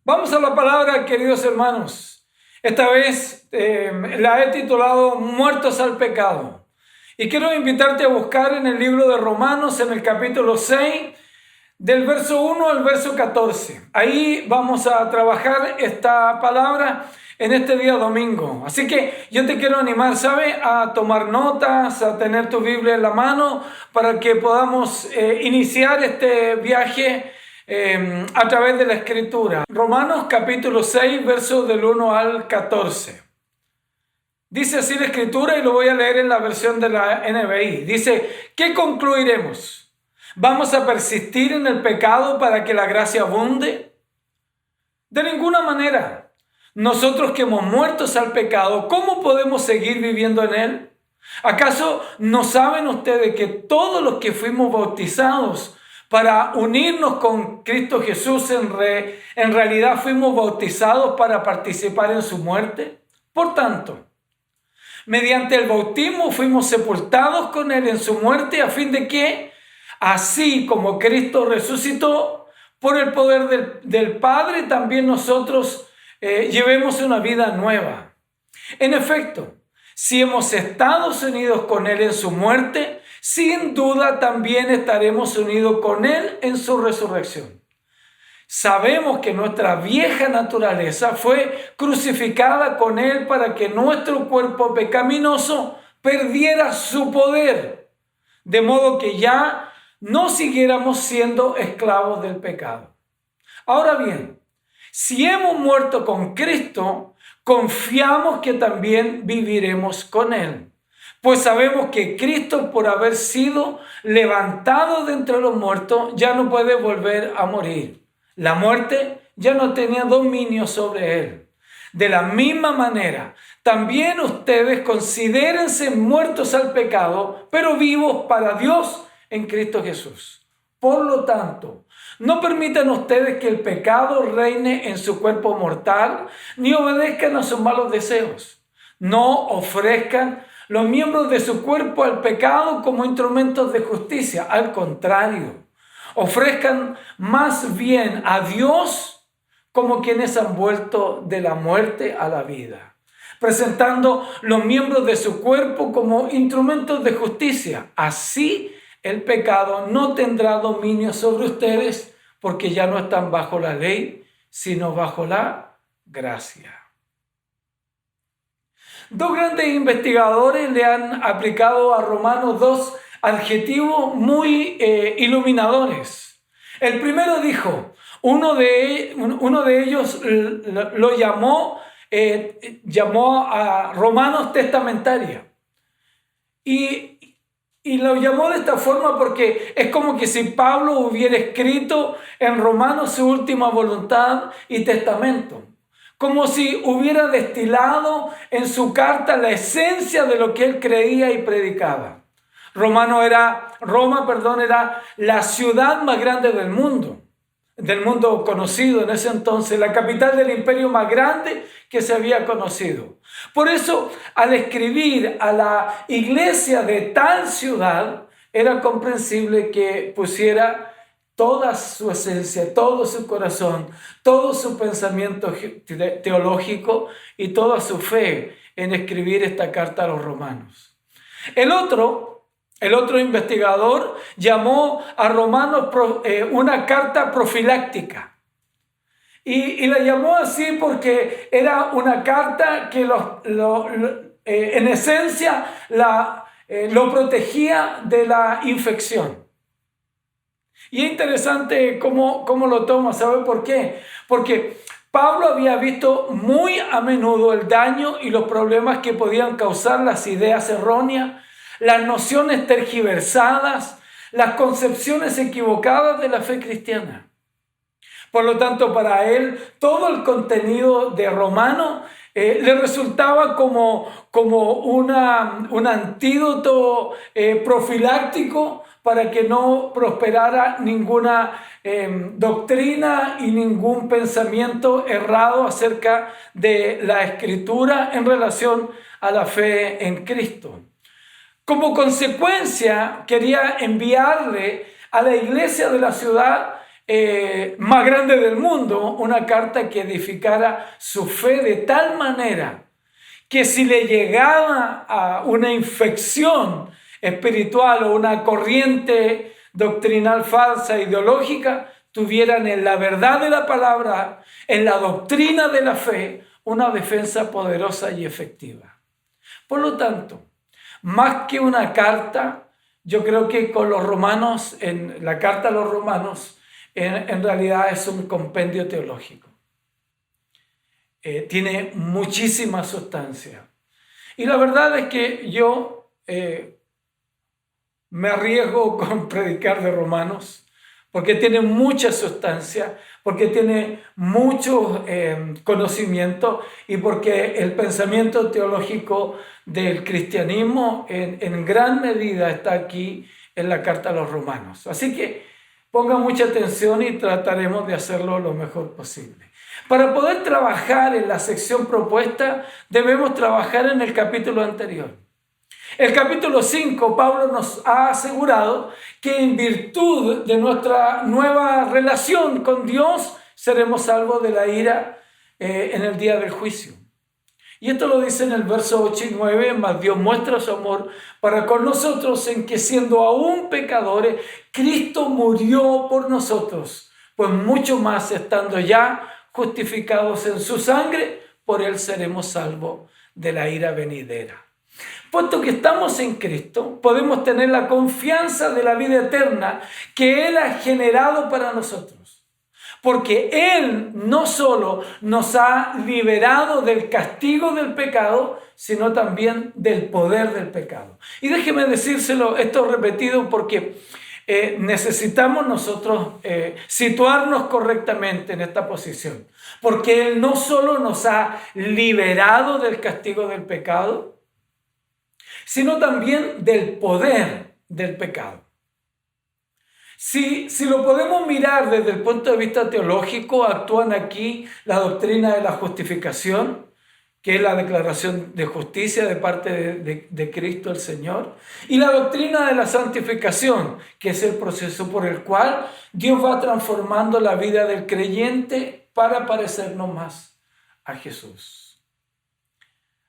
Vamos a la palabra, queridos hermanos. Esta vez la he titulado Muertos al pecado. Y quiero invitarte a buscar en el libro de Romanos, en el capítulo 6, del verso 1 al verso 14. Ahí vamos a trabajar esta palabra en este día domingo. Así que yo te quiero animar, ¿sabe? A tomar notas, a tener tu Biblia en la mano para que podamos iniciar este viaje a través de la Escritura. Romanos capítulo 6, versos del 1 al 14. Dice así la Escritura y lo voy a leer en la versión de la NBI. Dice, ¿qué concluiremos? ¿Vamos a persistir en el pecado para que la gracia abunde? De ninguna manera. Nosotros que hemos muerto al pecado, ¿cómo podemos seguir viviendo en él? ¿Acaso no saben ustedes que todos los que fuimos bautizados para unirnos con Cristo Jesús, en realidad fuimos bautizados para participar en su muerte? Por tanto, mediante el bautismo fuimos sepultados con él en su muerte, a fin de que, así como Cristo resucitó por el poder del Padre, también nosotros llevemos una vida nueva. En efecto, si hemos estado unidos con él en su muerte, sin duda también estaremos unidos con él en su resurrección. Sabemos que nuestra vieja naturaleza fue crucificada con él para que nuestro cuerpo pecaminoso perdiera su poder, de modo que ya no siguiéramos siendo esclavos del pecado. Ahora bien, si hemos muerto con Cristo, confiamos que también viviremos con él. Pues sabemos que Cristo, por haber sido levantado de entre los muertos, ya no puede volver a morir. La muerte ya no tenía dominio sobre él. De la misma manera, también ustedes considérense muertos al pecado, pero vivos para Dios en Cristo Jesús. Por lo tanto, no permitan ustedes que el pecado reine en su cuerpo mortal, ni obedezcan a sus malos deseos. No ofrezcan los miembros de su cuerpo al pecado como instrumentos de justicia. Al contrario, ofrezcan más bien a Dios como quienes han vuelto de la muerte a la vida, presentando los miembros de su cuerpo como instrumentos de justicia. Así el pecado no tendrá dominio sobre ustedes, porque ya no están bajo la ley, sino bajo la gracia. Dos grandes investigadores le han aplicado a Romanos dos adjetivos muy iluminadores. El primero dijo, uno de ellos lo llamó a Romanos testamentaria. Y lo llamó de esta forma porque es como que si Pablo hubiera escrito en Romanos su última voluntad y testamento. Como si hubiera destilado en su carta la esencia de lo que él creía y predicaba. Roma era la ciudad más grande del mundo conocido en ese entonces, la capital del imperio más grande que se había conocido. Por eso, al escribir a la iglesia de tal ciudad, era comprensible que pusiera toda su esencia, todo su corazón, todo su pensamiento teológico y toda su fe en escribir esta carta a los romanos. El otro investigador llamó a Romanos una carta profiláctica. Y la llamó así porque era una carta que en esencia lo protegía de la infección. Y es interesante cómo lo toma. ¿Sabe por qué? Porque Pablo había visto muy a menudo el daño y los problemas que podían causar las ideas erróneas, las nociones tergiversadas, las concepciones equivocadas de la fe cristiana. Por lo tanto, para él, todo el contenido de Romano le resultaba como un antídoto profiláctico para que no prosperara ninguna doctrina y ningún pensamiento errado acerca de la Escritura en relación a la fe en Cristo. Como consecuencia, quería enviarle a la iglesia de la ciudad más grande del mundo, una carta que edificara su fe de tal manera que si le llegaba a una infección espiritual o una corriente doctrinal falsa, ideológica, tuvieran en la verdad de la palabra, en la doctrina de la fe, una defensa poderosa y efectiva. Por lo tanto, más que una carta, yo creo que con los romanos, en la carta a los romanos, en realidad es un compendio teológico. Tiene muchísima sustancia. Y la verdad es que yo me arriesgo con predicar de Romanos, porque tiene mucha sustancia, porque tiene mucho conocimiento y porque el pensamiento teológico del cristianismo en gran medida está aquí en la carta a los romanos. Así que pongan mucha atención y trataremos de hacerlo lo mejor posible. Para poder trabajar en la sección propuesta, debemos trabajar en el capítulo anterior. El capítulo 5, Pablo nos ha asegurado que en virtud de nuestra nueva relación con Dios, seremos salvos de la ira en el día del juicio. Y esto lo dice en el verso 8 y 9, mas Dios muestra su amor para con nosotros en que siendo aún pecadores, Cristo murió por nosotros, pues mucho más estando ya justificados en su sangre, por él seremos salvos de la ira venidera. Puesto que estamos en Cristo, podemos tener la confianza de la vida eterna que Él ha generado para nosotros. Porque Él no solo nos ha liberado del castigo del pecado, sino también del poder del pecado. Y déjeme decírselo, esto repetido, porque necesitamos nosotros situarnos correctamente en esta posición. Porque Él no solo nos ha liberado del castigo del pecado, sino también del poder del pecado. Si lo podemos mirar desde el punto de vista teológico, actúan aquí la doctrina de la justificación, que es la declaración de justicia de parte de Cristo el Señor, y la doctrina de la santificación, que es el proceso por el cual Dios va transformando la vida del creyente para parecernos más a Jesús.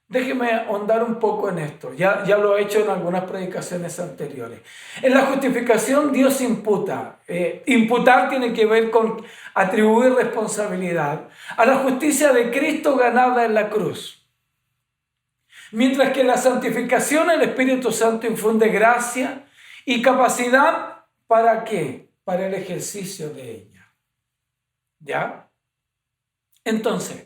Déjeme ahondar un poco en esto. Ya lo he hecho en algunas predicaciones anteriores. En la justificación Dios imputa. Imputar tiene que ver con atribuir responsabilidad a la justicia de Cristo ganada en la cruz. Mientras que en la santificación el Espíritu Santo infunde gracia y capacidad, ¿para qué? Para el ejercicio de ella. ¿Ya? Entonces,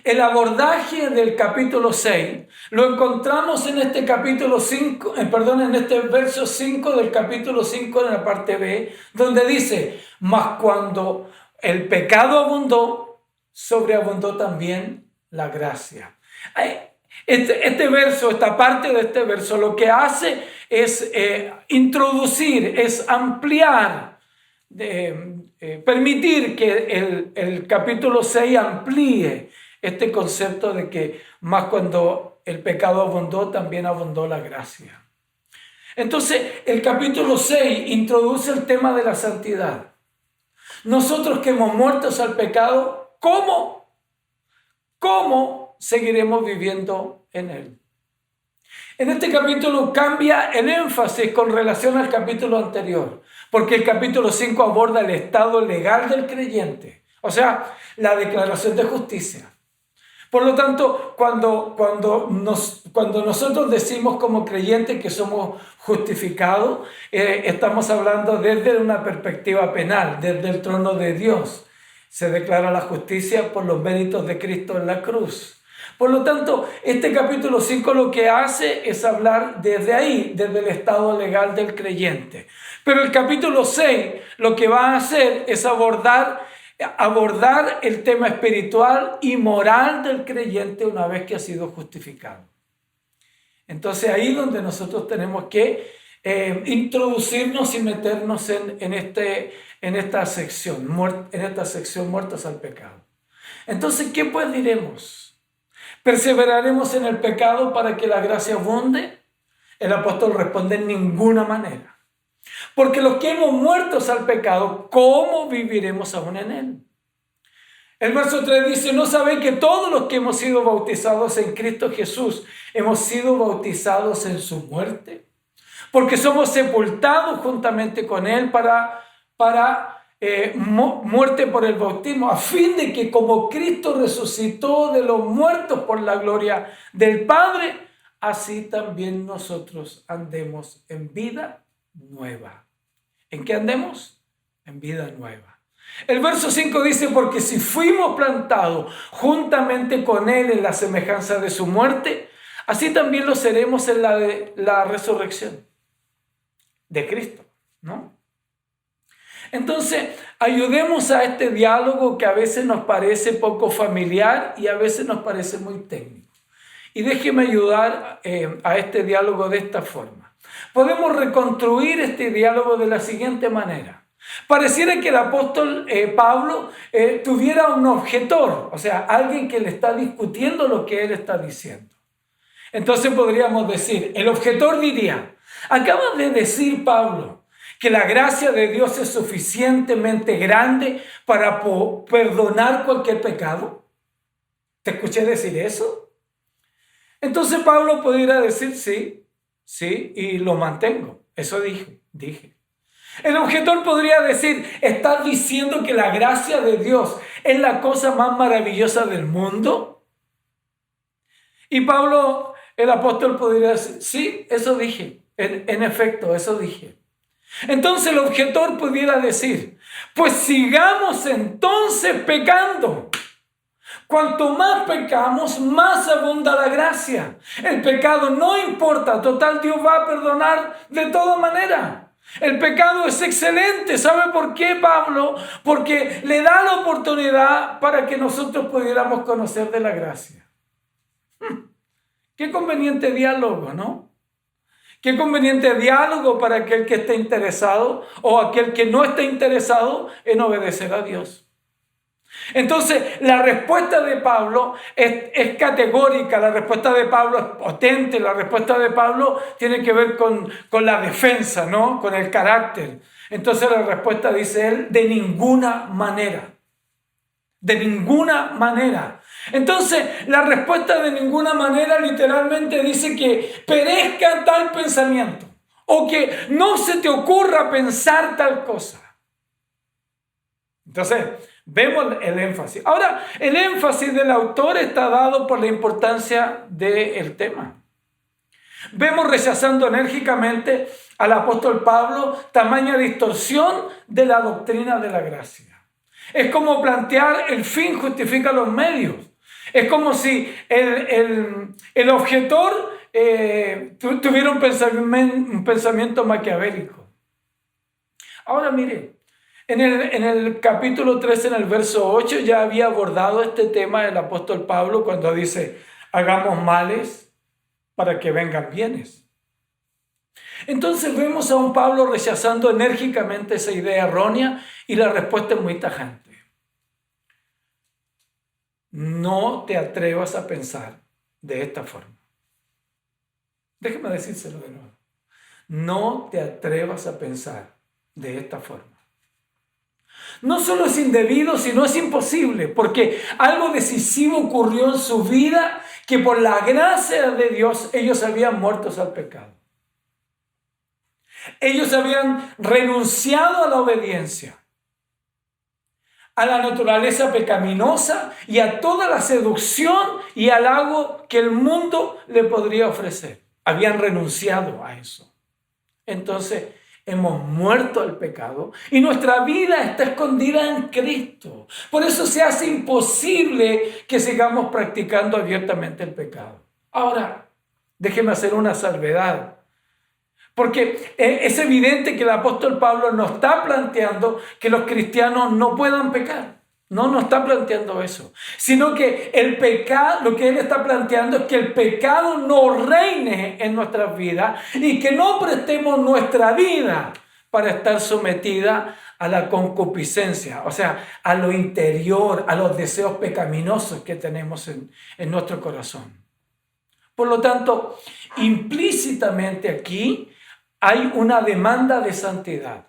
el abordaje del capítulo 6 lo encontramos en este capítulo 5, en este verso 5 del capítulo 5 en la parte B, donde dice, mas cuando el pecado abundó, sobreabundó también la gracia. Este verso, esta parte de este verso, lo que hace es introducir, es ampliar, permitir que el capítulo 6 amplíe este concepto de que más cuando el pecado abundó, también abundó la gracia. Entonces, el capítulo 6 introduce el tema de la santidad. Nosotros que hemos muerto al pecado, ¿cómo seguiremos viviendo en él? En este capítulo cambia el énfasis con relación al capítulo anterior, porque el capítulo 5 aborda el estado legal del creyente, o sea, la declaración de justicia. Por lo tanto, cuando nosotros decimos como creyentes que somos justificados, estamos hablando desde una perspectiva penal, desde el trono de Dios. Se declara la justicia por los méritos de Cristo en la cruz. Por lo tanto, este capítulo 5 lo que hace es hablar desde ahí, desde el estado legal del creyente. Pero el capítulo 6 lo que va a hacer es abordar el tema espiritual y moral del creyente una vez que ha sido justificado. Entonces ahí donde nosotros tenemos que introducirnos y meternos en esta sección muertos al pecado. Entonces, ¿qué pues diremos? ¿Perseveraremos en el pecado para que la gracia abunde? El apóstol responde en ninguna manera. Porque los que hemos muerto al pecado, ¿cómo viviremos aún en él? El verso 3 dice, ¿no sabéis que todos los que hemos sido bautizados en Cristo Jesús, hemos sido bautizados en su muerte? Porque somos sepultados juntamente con él para muerte por el bautismo, a fin de que como Cristo resucitó de los muertos por la gloria del Padre, así también nosotros andemos en vida nueva. ¿En qué andemos? En vida nueva. El verso 5 dice, porque si fuimos plantados juntamente con él en la semejanza de su muerte, así también lo seremos en la resurrección de Cristo, ¿no? Entonces, ayudemos a este diálogo que a veces nos parece poco familiar y a veces nos parece muy técnico. Y déjeme ayudar a este diálogo de esta forma. Podemos reconstruir este diálogo de la siguiente manera. Pareciera que el apóstol Pablo tuviera un objetor, o sea, alguien que le está discutiendo lo que él está diciendo. Entonces podríamos decir, el objetor diría, acaba de decir Pablo que la gracia de Dios es suficientemente grande para perdonar cualquier pecado. ¿Te escuché decir eso? Entonces Pablo podría decir, sí, y lo mantengo. Eso dije. El objetor podría decir, ¿estás diciendo que la gracia de Dios es la cosa más maravillosa del mundo? Y Pablo, el apóstol, podría decir, sí, eso dije. En efecto, eso dije. Entonces el objetor pudiera decir, pues sigamos entonces pecando. Cuanto más pecamos, más abunda la gracia. El pecado no importa, total, Dios va a perdonar de toda manera. El pecado es excelente. ¿Sabe por qué, Pablo? Porque le da la oportunidad para que nosotros pudiéramos conocer de la gracia. Qué conveniente diálogo, ¿no? Qué conveniente diálogo para aquel que esté interesado o aquel que no esté interesado en obedecer a Dios. Entonces, la respuesta de Pablo es categórica, la respuesta de Pablo es potente, la respuesta de Pablo tiene que ver con la defensa, ¿no? Con el carácter. Entonces la respuesta, dice él, de ninguna manera. De ninguna manera. Entonces, la respuesta de ninguna manera literalmente dice que perezca tal pensamiento o que no se te ocurra pensar tal cosa. Entonces, vemos el énfasis. Ahora, el énfasis del autor está dado por la importancia del tema. Vemos rechazando enérgicamente al apóstol Pablo tamaña distorsión de la doctrina de la gracia. Es como plantear el fin justifica los medios. Es como si el objetor tuviera un pensamiento maquiavélico. Ahora mire, en el capítulo 13, en el verso 8, ya había abordado este tema el apóstol Pablo cuando dice, hagamos males para que vengan bienes. Entonces vemos a un Pablo rechazando enérgicamente esa idea errónea y la respuesta es muy tajante. No te atrevas a pensar de esta forma. Déjeme decírselo de nuevo. No te atrevas a pensar de esta forma. No solo es indebido, sino es imposible, porque algo decisivo ocurrió en su vida, que por la gracia de Dios ellos habían muerto al pecado. Ellos habían renunciado a la obediencia, a la naturaleza pecaminosa y a toda la seducción y halago que el mundo le podría ofrecer. Habían renunciado a eso. Entonces, hemos muerto al pecado y nuestra vida está escondida en Cristo. Por eso se hace imposible que sigamos practicando abiertamente el pecado. Ahora, déjeme hacer una salvedad. Porque es evidente que el apóstol Pablo no está planteando que los cristianos no puedan pecar. No está planteando eso. Sino que el pecado, lo que él está planteando es que el pecado no reine en nuestras vidas y que no prestemos nuestra vida para estar sometida a la concupiscencia, o sea, a lo interior, a los deseos pecaminosos que tenemos en nuestro corazón. Por lo tanto, implícitamente aquí hay una demanda de santidad.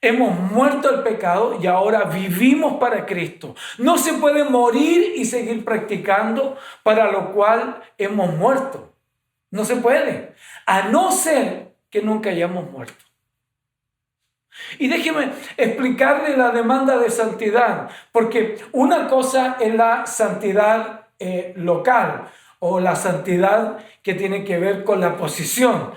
Hemos muerto al pecado y ahora vivimos para Cristo. No se puede morir y seguir practicando para lo cual hemos muerto. No se puede, a no ser que nunca hayamos muerto. Y déjeme explicarle la demanda de santidad, porque una cosa es la santidad local, o la santidad que tiene que ver con la posición.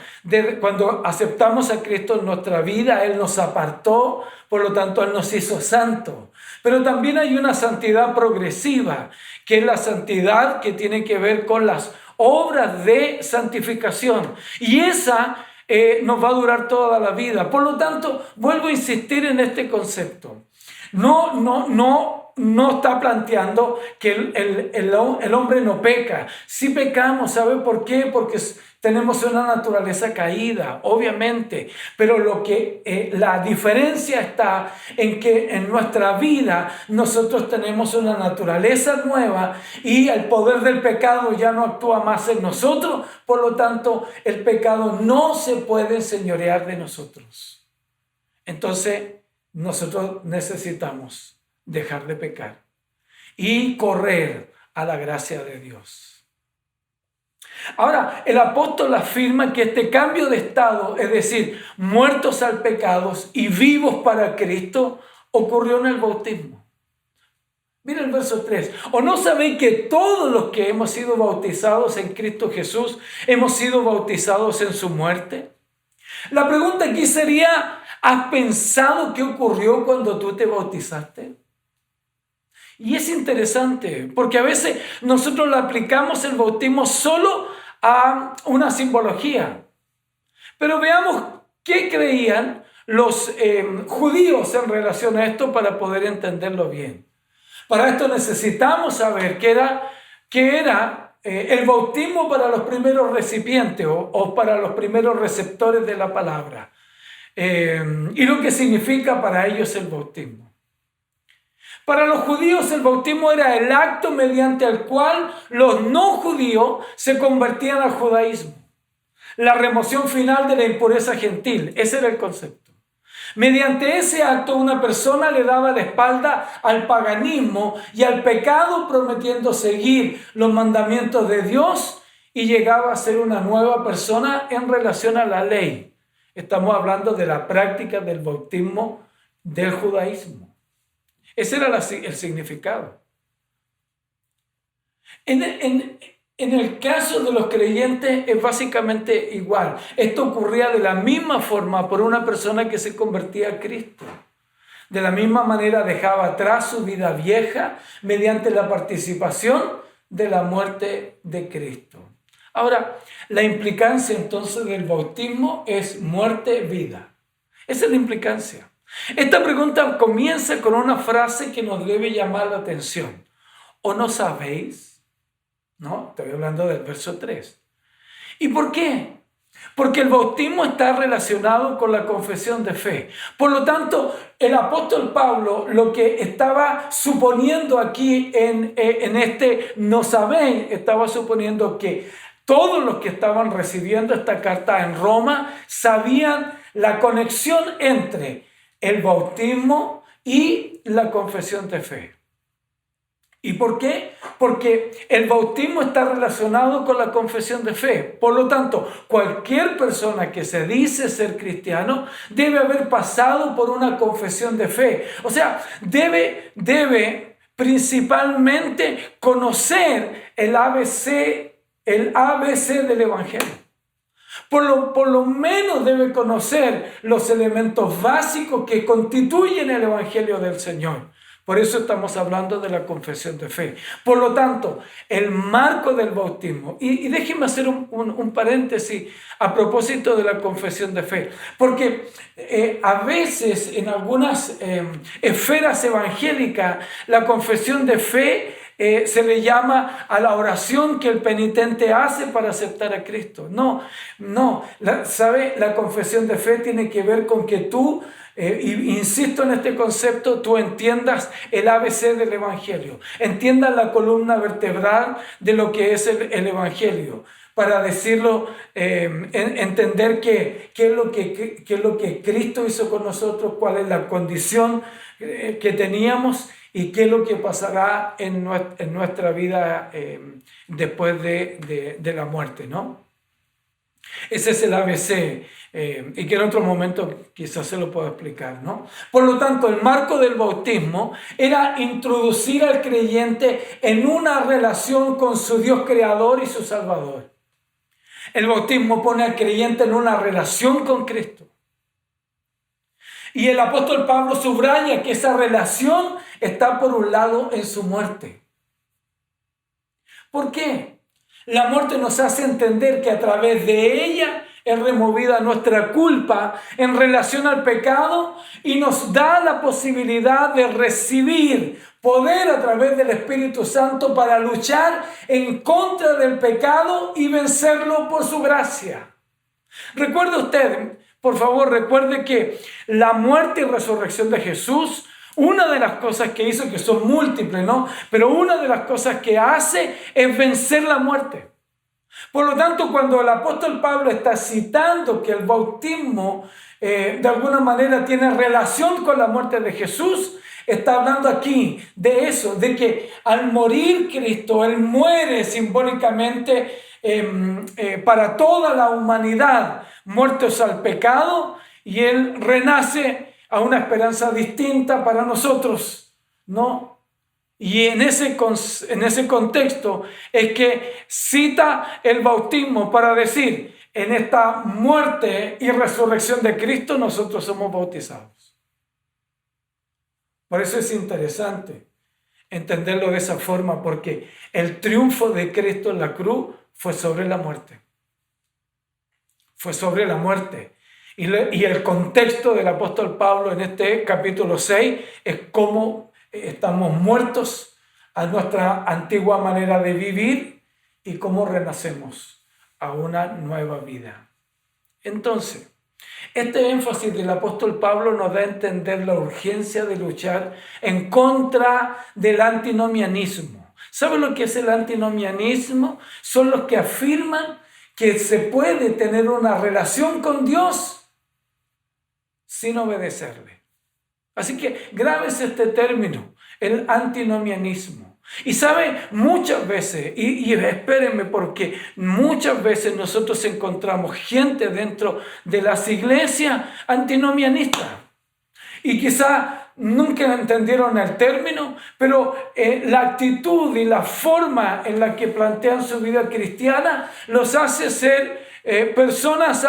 Cuando aceptamos a Cristo en nuestra vida, Él nos apartó, por lo tanto Él nos hizo santo. Pero también hay una santidad progresiva, que es la santidad que tiene que ver con las obras de santificación. Y esa nos va a durar toda la vida. Por lo tanto, vuelvo a insistir en este concepto. No está planteando que el hombre no peca. Sí pecamos, ¿sabe por qué? Porque tenemos una naturaleza caída, obviamente. Pero la diferencia está en que en nuestra vida nosotros tenemos una naturaleza nueva y el poder del pecado ya no actúa más en nosotros. Por lo tanto, el pecado no se puede enseñorear de nosotros. Entonces, nosotros necesitamos dejar de pecar y correr a la gracia de Dios. Ahora, el apóstol afirma que este cambio de estado, es decir, muertos al pecado y vivos para Cristo, ocurrió en el bautismo. Mira el verso 3. ¿O no sabéis que todos los que hemos sido bautizados en Cristo Jesús hemos sido bautizados en su muerte? La pregunta aquí sería, ¿has pensado qué ocurrió cuando tú te bautizaste? Y es interesante, porque a veces nosotros le aplicamos el bautismo solo a una simbología. Pero veamos qué creían los judíos en relación a esto para poder entenderlo bien. Para esto necesitamos saber qué era el bautismo para los primeros recipientes o para los primeros receptores de la palabra. Y lo que significa para ellos el bautismo. Para los judíos el bautismo era el acto mediante el cual los no judíos se convertían al judaísmo. La remoción final de la impureza gentil, ese era el concepto. Mediante ese acto una persona le daba la espalda al paganismo y al pecado, prometiendo seguir los mandamientos de Dios, y llegaba a ser una nueva persona en relación a la ley. Estamos hablando de la práctica del bautismo del judaísmo. Ese era el significado. En el caso de los creyentes es básicamente igual. Esto ocurría de la misma forma por una persona que se convertía a Cristo. De la misma manera dejaba atrás su vida vieja mediante la participación de la muerte de Cristo. Ahora, la implicancia entonces del bautismo es muerte-vida. Esa es la implicancia. Esta pregunta comienza con una frase que nos debe llamar la atención. ¿O no sabéis? No, estoy hablando del verso 3. ¿Y por qué? Porque el bautismo está relacionado con la confesión de fe. Por lo tanto, el apóstol Pablo lo que estaba suponiendo aquí en este no sabéis, estaba suponiendo que todos los que estaban recibiendo esta carta en Roma sabían la conexión entre el bautismo y la confesión de fe. ¿Y por qué? Porque el bautismo está relacionado con la confesión de fe. Por lo tanto, cualquier persona que se dice ser cristiano debe haber pasado por una confesión de fe. O sea, debe principalmente conocer el ABC del Evangelio. Por lo menos debe conocer los elementos básicos que constituyen el Evangelio del Señor. Por eso estamos hablando de la confesión de fe. Por lo tanto, el marco del bautismo, y déjenme hacer un paréntesis a propósito de la confesión de fe, porque a veces en algunas esferas evangélicas la confesión de fe se le llama a la oración que el penitente hace para aceptar a Cristo. No, ¿sabe? La confesión de fe tiene que ver con que tú, insisto en este concepto, tú entiendas el ABC del Evangelio, entiendas la columna vertebral de lo que es el Evangelio, para decirlo, entender qué es lo que Cristo hizo con nosotros, cuál es la condición que teníamos y qué es lo que pasará en nuestra vida después de la muerte, ¿no? Ese es el ABC, y que en otro momento quizás se lo pueda explicar, ¿no? Por lo tanto, el marco del bautismo era introducir al creyente en una relación con su Dios creador y su Salvador. El bautismo pone al creyente en una relación con Cristo. Y el apóstol Pablo subraya que esa relación está por un lado en su muerte. ¿Por qué? La muerte nos hace entender que a través de ella es removida nuestra culpa en relación al pecado y nos da la posibilidad de recibir poder a través del Espíritu Santo para luchar en contra del pecado y vencerlo por su gracia. Recuerde usted, por favor, recuerde que la muerte y resurrección de Jesús, una de las cosas que hizo, que son múltiples, ¿no? Pero una de las cosas que hace es vencer la muerte. Por lo tanto, cuando el apóstol Pablo está citando que el bautismo de alguna manera tiene relación con la muerte de Jesús, está hablando aquí de eso, de que al morir Cristo, Él muere simbólicamente para toda la humanidad, muertos al pecado, y Él renace a una esperanza distinta para nosotros, ¿no? Y en ese contexto es que cita el bautismo para decir, en esta muerte y resurrección de Cristo nosotros somos bautizados. Por eso es interesante entenderlo de esa forma, porque el triunfo de Cristo en la cruz fue sobre la muerte. Fue sobre la muerte. Y el contexto del apóstol Pablo en este capítulo 6 es cómo estamos muertos a nuestra antigua manera de vivir y cómo renacemos a una nueva vida. Entonces, este énfasis del apóstol Pablo nos da a entender la urgencia de luchar en contra del antinomianismo. ¿Sabe lo que es el antinomianismo? Son los que afirman que se puede tener una relación con Dios sin obedecerle. Así que grábese este término, el antinomianismo. Y sabe, muchas veces, y espérenme, porque muchas veces nosotros encontramos gente dentro de las iglesias antinomianistas. Y quizá nunca entendieron el término, pero la actitud y la forma en la que plantean su vida cristiana los hace ser personas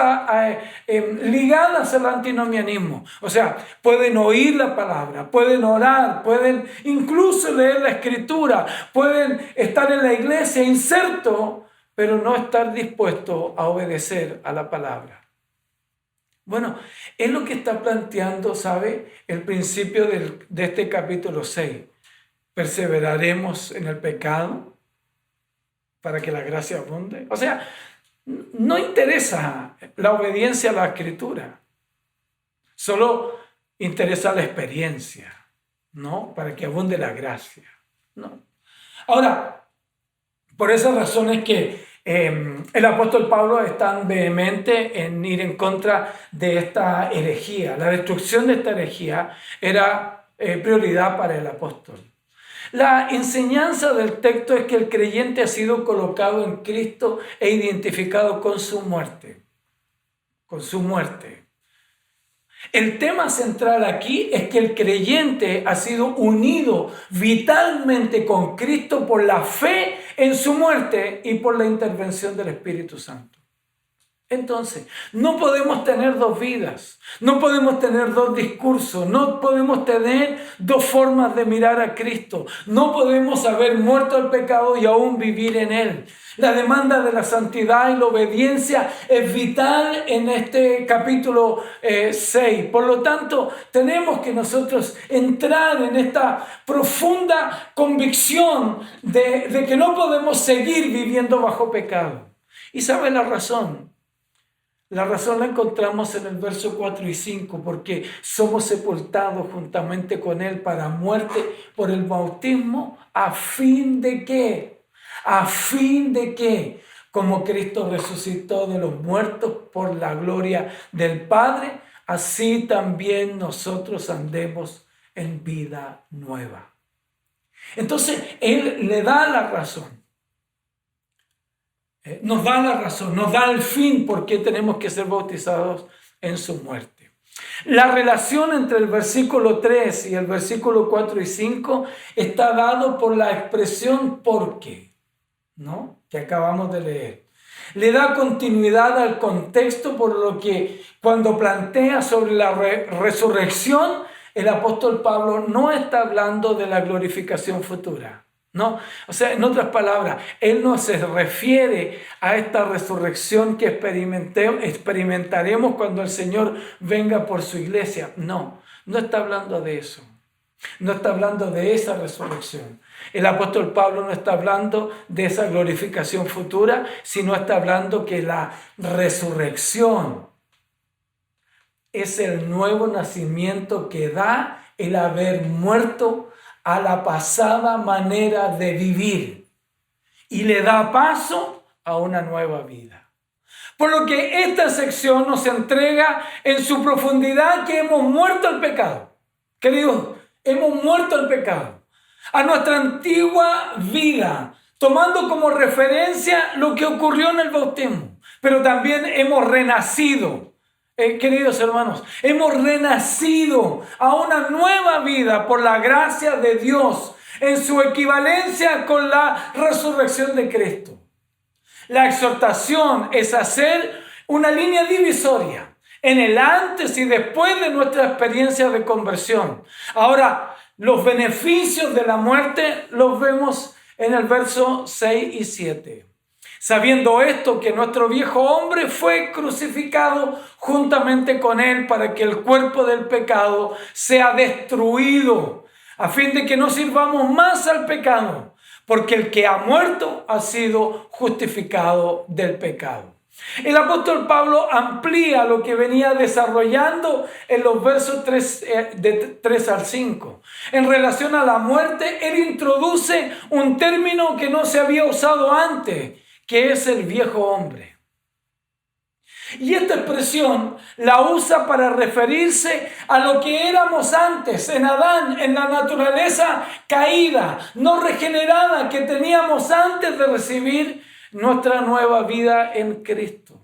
ligadas al antinomianismo. O sea, pueden oír la palabra, pueden orar, pueden incluso leer la escritura, pueden estar en la iglesia inserto, pero no estar dispuesto a obedecer a la palabra. Bueno, es lo que está planteando, ¿sabe? El principio de este capítulo 6. ¿Perseveraremos en el pecado para que la gracia abunde? O sea, no interesa la obediencia a la escritura. Solo interesa la experiencia, ¿no? Para que abunde la gracia, ¿no? Ahora, por esa razón es que el apóstol Pablo es tan vehemente en ir en contra de esta herejía. La destrucción de esta herejía era prioridad para el apóstol. La enseñanza del texto es que el creyente ha sido colocado en Cristo e identificado con su muerte. Con su muerte. El tema central aquí es que el creyente ha sido unido vitalmente con Cristo por la fe en su muerte y por la intervención del Espíritu Santo. Entonces, no podemos tener dos vidas, no podemos tener dos discursos, no podemos tener dos formas de mirar a Cristo, no podemos haber muerto al pecado y aún vivir en él. La demanda de la santidad y la obediencia es vital en este capítulo 6. Por lo tanto, tenemos que nosotros entrar en esta profunda convicción de que no podemos seguir viviendo bajo pecado. ¿Y sabe la razón? La razón la encontramos en el verso 4 y 5, porque somos sepultados juntamente con Él para muerte por el bautismo, ¿a fin de qué? ¿A fin de qué? como Cristo resucitó de los muertos por la gloria del Padre, así también nosotros andemos en vida nueva. Entonces, Él le da la razón. Nos da la razón, nos da el fin por qué tenemos que ser bautizados en su muerte. La relación entre el versículo 3 y el versículo 4 y 5 está dado por la expresión "por qué", ¿no?, que acabamos de leer. Le da continuidad al contexto, por lo que cuando plantea sobre la resurrección, el apóstol Pablo no está hablando de la glorificación futura. No, o sea, en otras palabras, él no se refiere a esta resurrección que experimentaremos cuando el Señor venga por su iglesia. No está hablando de eso. No está hablando de esa resurrección. El apóstol Pablo no está hablando de esa glorificación futura, sino está hablando que la resurrección es el nuevo nacimiento que da el haber muerto a la pasada manera de vivir y le da paso a una nueva vida. Por lo que esta sección nos entrega en su profundidad que hemos muerto al pecado. Queridos, hemos muerto al pecado, a nuestra antigua vida, tomando como referencia lo que ocurrió en el bautismo, pero también hemos renacido. Queridos hermanos, hemos renacido a una nueva vida por la gracia de Dios en su equivalencia con la resurrección de Cristo. La exhortación es hacer una línea divisoria en el antes y después de nuestra experiencia de conversión. Ahora, los beneficios de la muerte los vemos en el verso 6 y 7. Sabiendo esto, que nuestro viejo hombre fue crucificado juntamente con él para que el cuerpo del pecado sea destruido, a fin de que no sirvamos más al pecado, porque el que ha muerto ha sido justificado del pecado. El apóstol Pablo amplía lo que venía desarrollando en los versos 3 al 5. En relación a la muerte, él introduce un término que no se había usado antes, que es el viejo hombre. Y esta expresión la usa para referirse a lo que éramos antes, en Adán, en la naturaleza caída, no regenerada que teníamos antes de recibir nuestra nueva vida en Cristo.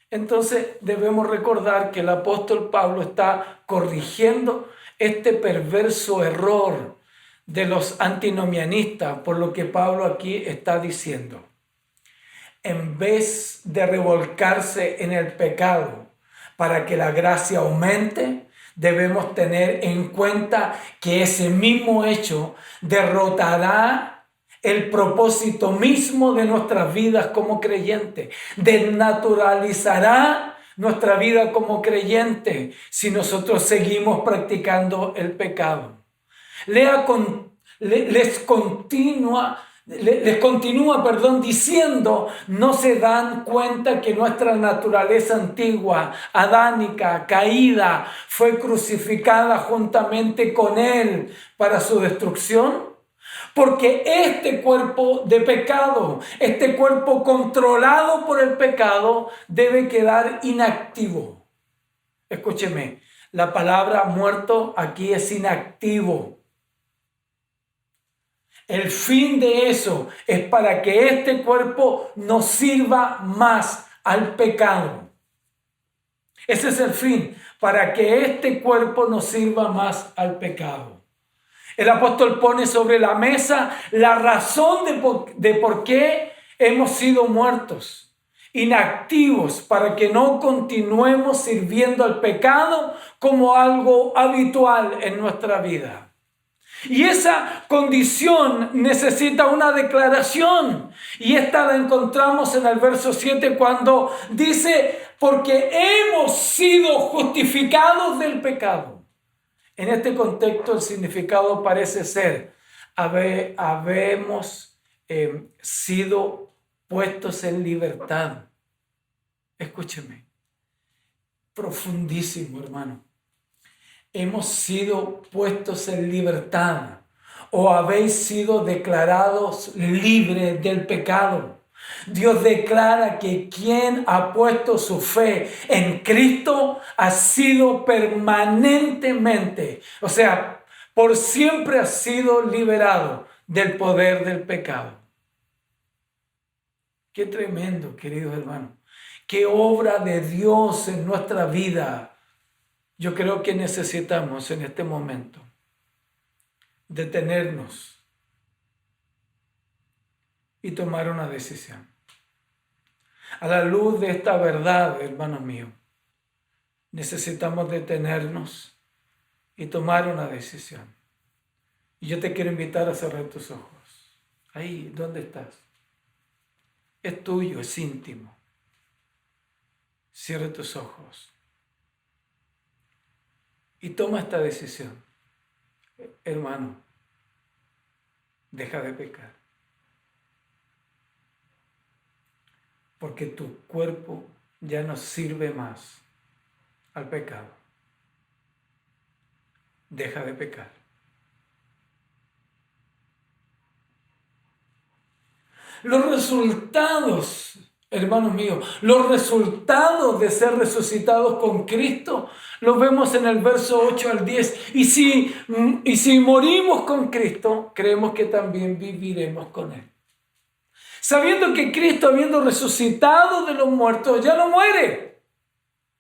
Entonces debemos recordar que el apóstol Pablo está corrigiendo este perverso error de los antinomianistas, por lo que Pablo aquí está diciendo: en vez de revolcarse en el pecado para que la gracia aumente, debemos tener en cuenta que ese mismo hecho derrotará el propósito mismo de nuestras vidas como creyentes, desnaturalizará nuestra vida como creyentes si nosotros seguimos practicando el pecado. Les continúa diciendo: no se dan cuenta que nuestra naturaleza antigua, adánica, caída, fue crucificada juntamente con él para su destrucción. Porque este cuerpo de pecado, este cuerpo controlado por el pecado, debe quedar inactivo. Escúcheme, la palabra muerto aquí es inactivo. El fin de eso es para que este cuerpo no sirva más al pecado. Ese es el fin, para que este cuerpo no sirva más al pecado. El apóstol pone sobre la mesa la razón de por qué hemos sido muertos, inactivos, para que no continuemos sirviendo al pecado como algo habitual en nuestra vida. Y esa condición necesita una declaración. Y esta la encontramos en el verso 7 cuando dice: porque hemos sido justificados del pecado. En este contexto el significado parece ser: habemos sido puestos en libertad. Escúcheme, profundísimo, hermano. Hemos sido puestos en libertad, o habéis sido declarados libres del pecado. Dios declara que quien ha puesto su fe en Cristo ha sido permanentemente, o sea, por siempre ha sido liberado del poder del pecado. Qué tremendo, queridos hermanos. Qué obra de Dios en nuestra vida. Yo creo que necesitamos en este momento detenernos y tomar una decisión. A la luz de esta verdad, hermanos míos, necesitamos detenernos y tomar una decisión. Y yo te quiero invitar a cerrar tus ojos. Ahí, ¿dónde estás? Es tuyo, es íntimo. Cierra tus ojos y toma esta decisión. Hermano, deja de pecar. Porque tu cuerpo ya no sirve más al pecado. Deja de pecar. Los resultados, hermanos míos, los resultados de ser resucitados con Cristo, los vemos en el verso 8 al 10. Y si morimos con Cristo, creemos que también viviremos con Él. Sabiendo que Cristo, habiendo resucitado de los muertos, ya no muere.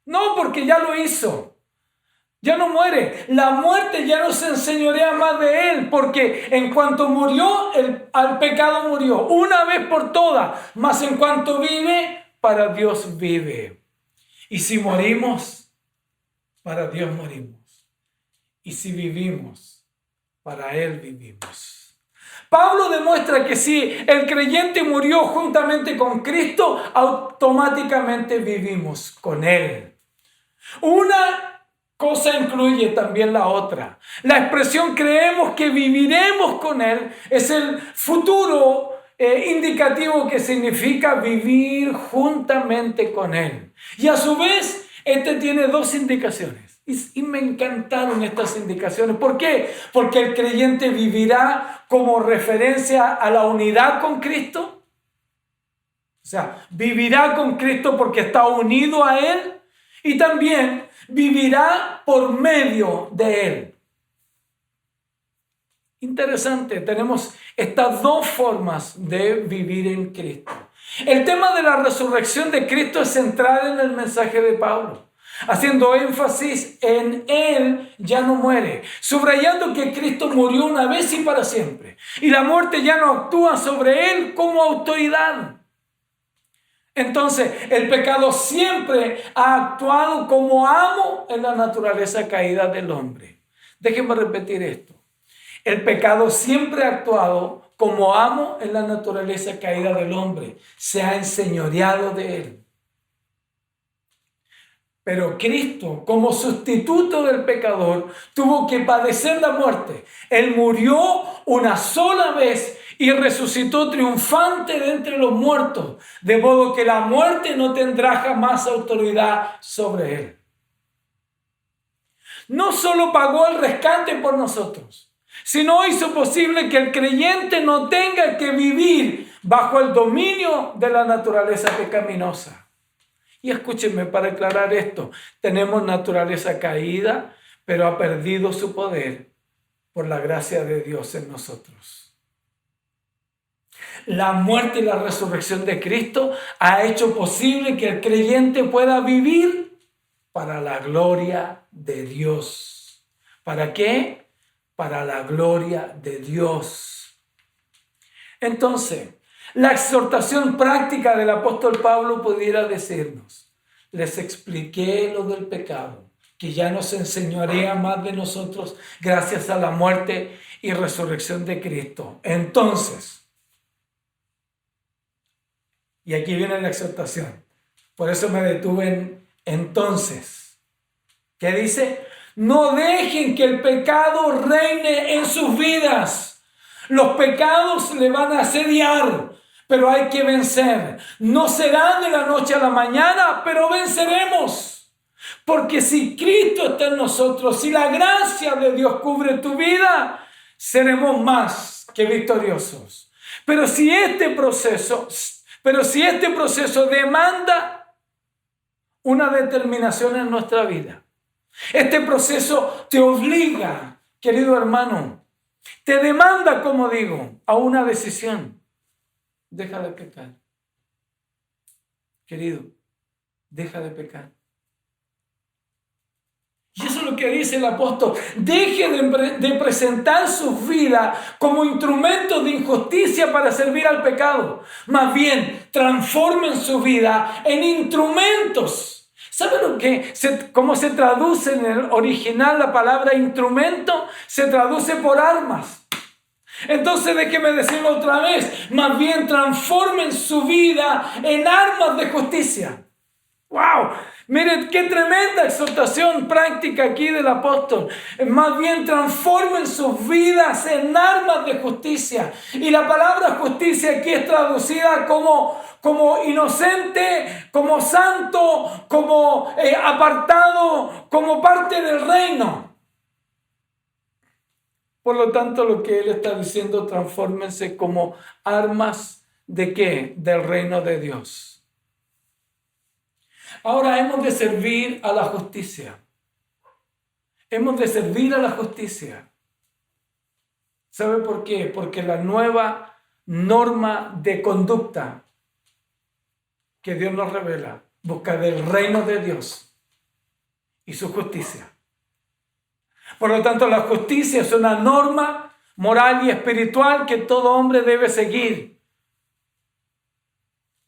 No, porque ya lo hizo. Ya no muere. La muerte ya no se enseñorea más de Él, porque en cuanto murió, al pecado murió, una vez por todas. Mas en cuanto vive, para Dios vive. Y si morimos, para Dios morimos. Y si vivimos, para Él vivimos. Pablo demuestra que si el creyente murió juntamente con Cristo, automáticamente vivimos con Él. Una cosa incluye también la otra. La expresión creemos que viviremos con Él es el futuro indicativo que significa vivir juntamente con Él. Y a su vez, este tiene dos indicaciones. Y me encantaron estas indicaciones. ¿Por qué? Porque el creyente vivirá como referencia a la unidad con Cristo. O sea, vivirá con Cristo porque está unido a Él. Y también vivirá por medio de Él. Interesante, tenemos estas dos formas de vivir en Cristo. El tema de la resurrección de Cristo es central en el mensaje de Pablo, haciendo énfasis en Él ya no muere, subrayando que Cristo murió una vez y para siempre, y la muerte ya no actúa sobre Él como autoridad. Entonces, el pecado siempre ha actuado como amo en la naturaleza caída del hombre. Déjenme repetir esto. El pecado siempre ha actuado como amo en la naturaleza caída del hombre. Se ha enseñoreado de él. Pero Cristo, como sustituto del pecador, tuvo que padecer la muerte. Él murió una sola vez y resucitó triunfante de entre los muertos, de modo que la muerte no tendrá jamás autoridad sobre él. No solo pagó el rescate por nosotros, sino hizo posible que el creyente no tenga que vivir bajo el dominio de la naturaleza pecaminosa. Y escúchenme para aclarar esto, tenemos naturaleza caída, pero ha perdido su poder por la gracia de Dios en nosotros. La muerte y la resurrección de Cristo ha hecho posible que el creyente pueda vivir para la gloria de Dios. ¿Para qué? Para la gloria de Dios. Entonces, la exhortación práctica del apóstol Pablo pudiera decirnos: les expliqué lo del pecado, que ya no se enseñorea más de nosotros gracias a la muerte y resurrección de Cristo. Entonces, y aquí viene la exhortación, por eso me detuve en entonces. ¿Qué dice? No dejen que el pecado reine en sus vidas. Los pecados le van a asediar, pero hay que vencer. No será de la noche a la mañana, pero venceremos. Porque si Cristo está en nosotros, si la gracia de Dios cubre tu vida, seremos más que victoriosos. Pero si este proceso Pero si este proceso demanda una determinación en nuestra vida, este proceso te obliga, querido hermano, te demanda, como digo, a una decisión. Deja de pecar. Querido, deja de pecar. Y eso es lo que dice el apóstol. Deje de presentar sus vidas como instrumentos de injusticia para servir al pecado. Más bien, transformen su vida en instrumentos. ¿Saben cómo se traduce en el original la palabra instrumento? Se traduce por armas. Entonces déjeme decirlo otra vez. Más bien, transformen su vida en armas de justicia. ¡Wow! Miren qué tremenda exhortación práctica aquí del apóstol. Más bien transformen sus vidas en armas de justicia. Y la palabra justicia aquí es traducida como inocente, como santo, como apartado, como parte del reino. Por lo tanto, lo que él está diciendo, transfórmense como armas ¿de qué? Del reino de Dios. Ahora hemos de servir a la justicia. Hemos de servir a la justicia. ¿Sabe por qué? Porque la nueva norma de conducta que Dios nos revela busca del reino de Dios y su justicia. Por lo tanto, la justicia es una norma moral y espiritual que todo hombre debe seguir.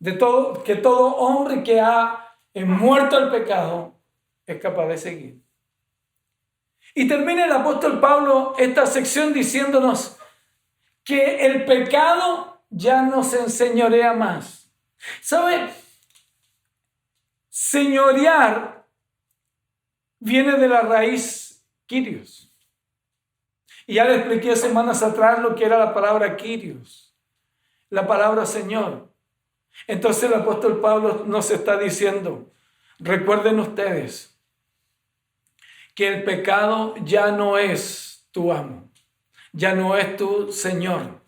Que todo hombre que ha muerto al pecado es capaz de seguir. Y termina el apóstol Pablo esta sección diciéndonos que el pecado ya no se enseñorea más. ¿Sabe? Señorear viene de la raíz Kyrios. Y ya le expliqué semanas atrás lo que era la palabra Kyrios, la palabra Señor. Entonces el apóstol Pablo nos está diciendo, recuerden ustedes que el pecado ya no es tu amo, ya no es tu Señor.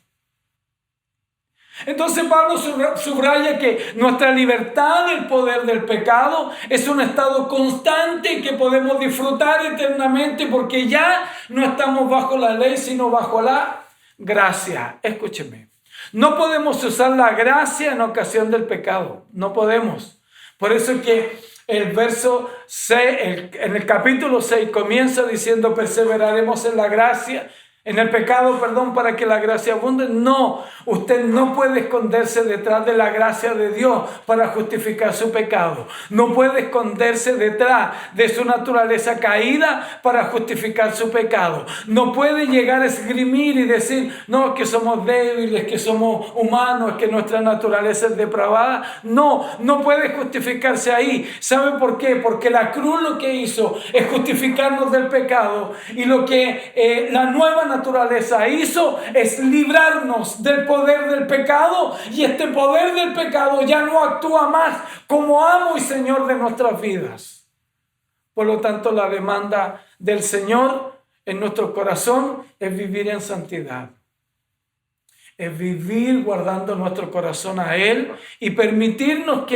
Entonces Pablo subraya que nuestra libertad del poder del pecado es un estado constante que podemos disfrutar eternamente porque ya no estamos bajo la ley sino bajo la gracia. Escúcheme, no podemos usar la gracia en ocasión del pecado, no podemos. Por eso es que el verso 6, en el capítulo 6 comienza diciendo perseveraremos en la gracia, en el pecado, para que la gracia abunde. No, usted no puede esconderse detrás de la gracia de Dios para justificar su pecado. No puede esconderse detrás de su naturaleza caída para justificar su pecado. No puede llegar a esgrimir y decir, no, que somos débiles, que somos humanos, que nuestra naturaleza es depravada. No puede justificarse ahí. ¿Sabe por qué? Porque la cruz lo que hizo es justificarnos del pecado y lo que la nueva naturaleza hizo es librarnos del poder del pecado y este poder del pecado ya no actúa más como amo y Señor de nuestras vidas. Por lo tanto, la demanda del Señor en nuestro corazón es vivir en santidad. Es vivir guardando nuestro corazón a Él y permitirnos que